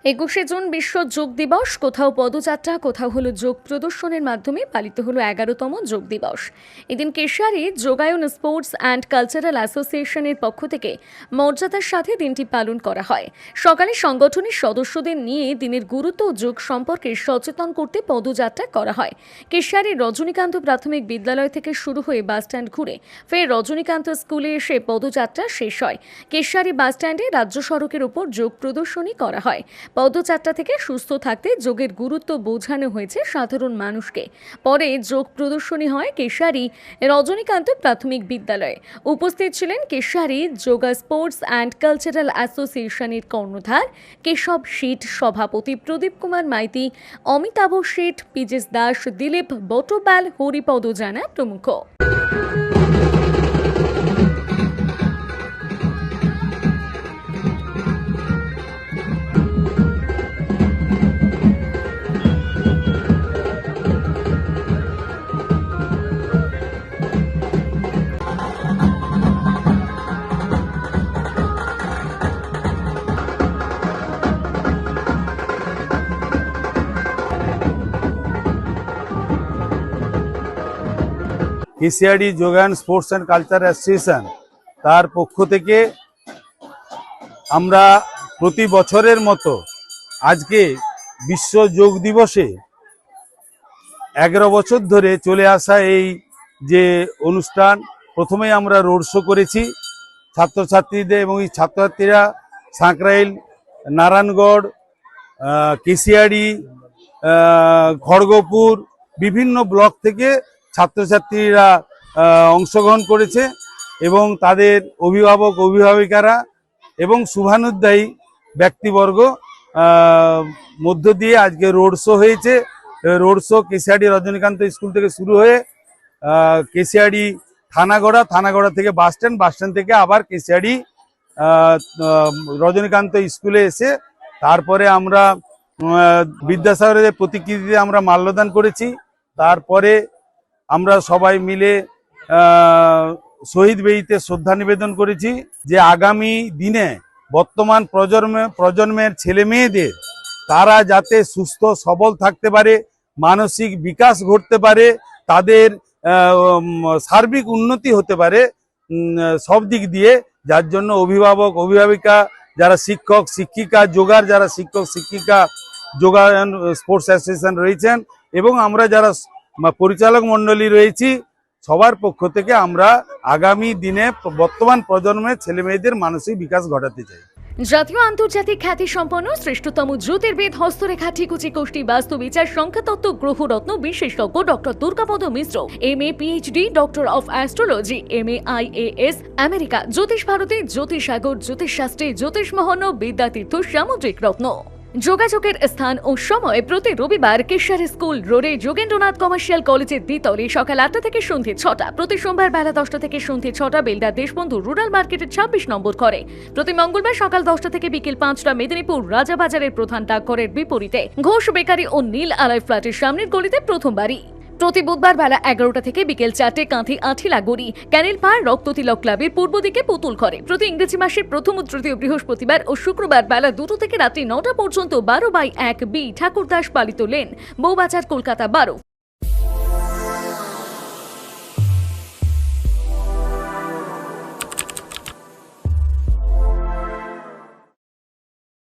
21শে June বিশ্ব যোগ দিবস। কোথাও পদযাত্রা, কোথাও হলো যোগ প্রদর্শনের মাধ্যমে পালিত হলো 11তম যোগ দিবস। এদিন কেশিয়ারি যোগায়ন স্পোর্টস অ্যান্ড কালচারাল অ্যাসোসিয়েশনের পক্ষ থেকে মর্যাদার সাথে দিনটি পালন করা হয়। সকালে সংগঠনের সদস্যদের নিয়ে দিনের গুরুত্ব ও যোগ সম্পর্কে সচেতন করতে পদযাত্রা করা হয়। কেশিয়ারির রজনীকান্ত প্রাথমিক বিদ্যালয় থেকে শুরু হয়ে বাসস্ট্যান্ড ঘুরে ফের রজনীকান্ত স্কুলে এসে পদযাত্রা শেষ হয়। কেশিয়ারি বাসস্ট্যান্ডে রাজ্য সড়কের উপর যোগ প্রদর্শনী করা হয়। পদযাত্রা থেকে সুস্থ থাকতে যোগের গুরুত্ব বোঝানো হয়েছে সাধারণ মানুষকে। পরে যোগ প্রদর্শনী হয় কেশিয়ারি রজনীকান্ত প্রাথমিক বিদ্যালয়ে। উপস্থিত ছিলেন Keshiary yoga sports and cultural অ্যাসোসিয়েশনের কর্ণধার কেশব শেঠ, সভাপতি প্রদীপ কুমার মাইতি, অমিতাভ শেঠ, পিজেশ দাস, দিলীপ বটব্যাল, হরিপদ জানা প্রমুখ। Keshiary যোগায়ন sports and culture association তার পক্ষ থেকে আমরা প্রতি বছরের মতো আজকে বিশ্ব যোগ দিবসে 11 বছর ধরে চলে আসা এই যে অনুষ্ঠান, প্রথমেই আমরা রোড শো করেছি ছাত্রছাত্রীদের, এবং এই ছাত্রছাত্রীরা সাঁকরাইল, নারায়ণগড়, কেশিয়ারি, খড়গপুর বিভিন্ন ব্লক থেকে ছাত্রছাত্রীরা অংশগ্রহণ করেছে এবং তাদের অভিভাবক অভিভাবিকারা এবং শুভানুধ্যায়ী ব্যক্তিবর্গ মধ্য দিয়ে আজকে রোড শো হয়েছে। Road show Keshiary Rajanikanta school থেকে শুরু হয়ে কেশিয়ারি থানাগড়া থেকে বাসস্ট্যান্ড থেকে আবার কেশিয়ারি রজনীকান্ত স্কুলে এসে তারপরে আমরা বিদ্যাসাগরের প্রতিকৃতিতে আমরা মাল্যদান করেছি। তারপরে আমরা সবাই মিলে শহীদ বেদিতে শ্রদ্ধা নিবেদন করেছি যে আগামী দিনে বর্তমান প্রজন্মের ছেলে মেয়েদের তারা যাতে সুস্থ সবল থাকতে পারে, মানসিক বিকাশ ঘটতে পারে, তাদের সার্বিক উন্নতি হতে পারে সব দিক দিয়ে, যার জন্য অভিভাবক অভিভাবিকা, যারা শিক্ষক শিক্ষিকা, যোগার যারা শিক্ষক শিক্ষিকা, যোগায়ন স্পোর্টস অ্যাসোসিয়েশন রয়েছেন এবং আমরা যারা পরিচালক মণ্ডলী রয়েছি, সবার পক্ষ থেকে আমরা আগামী দিনে বর্তমান প্রজন্মের ছেলে মেয়েদের মানসিক বিকাশ ঘটাতে চাই। জাতীয় আন্তর্জাতিক খ্যাতি সম্পন্ন শ্রেষ্ঠতম জ্যোতির্বিদ, হস্তরেখা, ঠিকুচি, কোষ্ঠী, বাস্তুবিচার, সংখ্যাতত্ত্ব, গ্রহরত্ন বিশেষজ্ঞ doctor Durgapada Mishra, MA PhD, doctor of astrology, MA IAS, America, জ্যোতিষ ভারতী, জ্যোতিষসাগর, জ্যোতিষশাস্ত্রী, জ্যোতিষমোহন, বিদ্যাতীর্থ, সামুদ্রিক রত্ন। যোগাযোগের স্থান ও সময় প্রতি রবিবার কেশিয়ারি স্কুল রোডে যোগেন্দ্রনাথ কমার্শিয়াল কলেজের দ্বিতলে সকাল 8টা থেকে সন্ধ্যে 6টা, প্রতি সোমবার বেলা 10টা থেকে সন্ধ্যে 6টা বেলদা দেশবন্ধু রুরাল মার্কেটের 26 নম্বর ঘরে, প্রতি মঙ্গলবার সকাল 10টা থেকে বিকেল 5টা মেদিনীপুর রাজাবাজারের প্রধান ডাকঘরের বিপরীতে ঘোষ বেকারি ও নীল আলয় ফ্ল্যাটের সামনের গলিতে প্রথম বাড়ি, প্রতি বুধবার বেলা 11টা থেকে বিকেল 4টে কাঁথি আঠিলা গড়ি ক্যানেল পাড় রক্ততিলক ক্লাবের পূর্ব দিকে পুতুল ঘরে, প্রতি ইংরেজি মাসের প্রথম ও তৃতীয় বৃহস্পতিবার ও শুক্রবার বেলা 2টো থেকে রাত্রি 9টা পর্যন্ত 12/1 বি ঠাকুরদাস পালিত লেন, বউবাজার, কলকাতা 12।